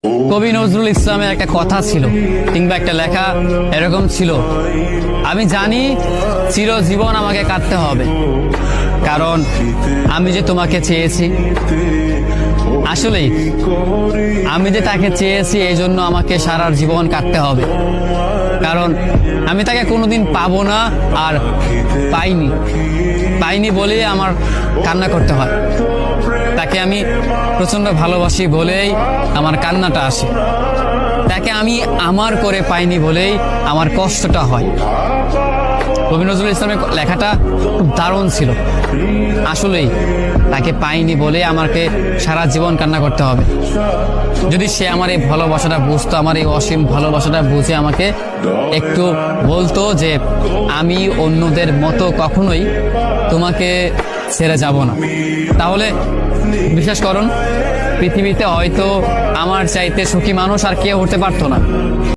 কবি নজরুল ইসলামের একটা কথা ছিল কিংবা একটা লেখা এরকম ছিল, আমি জানি চিরজীবন আমাকে কাটতে হবে, কারণ আমি যে তোমাকে চেয়েছি। আসলেই আমি যে তাকে চেয়েছি এই জন্য আমাকে সারা জীবন কাটতে হবে, কারণ আমি তাকে কোনোদিন পাবো না, আর পাইনি বলেই আমার কান্না করতে হয়। তাকে আমি প্রচন্ড ভালোবাসি বলেই আমার কান্নাটা আসে, তাকে আমি আমার করে পাইনি বলেই আমার কষ্টটা হয়। কবি নজরুল ইসলামের লেখাটা খুব দারুণ ছিল। আসলেই তাকে পাইনি বলে আমাকে সারা জীবন কান্না করতে হবে। যদি সে আমার এই ভালোবাসাটা বুঝতো, আমার এই অসীম ভালোবাসাটা বুঝে আমাকে একটু বলতো যে আমি অন্যদের মতো কখনোই তোমাকে ছেড়ে যাব না, তাহলে বিশ্বাস করুন পৃথিবীতে হয়তো আমার চাইতে সুখী মানুষ আর কেউ হতে পারতো না।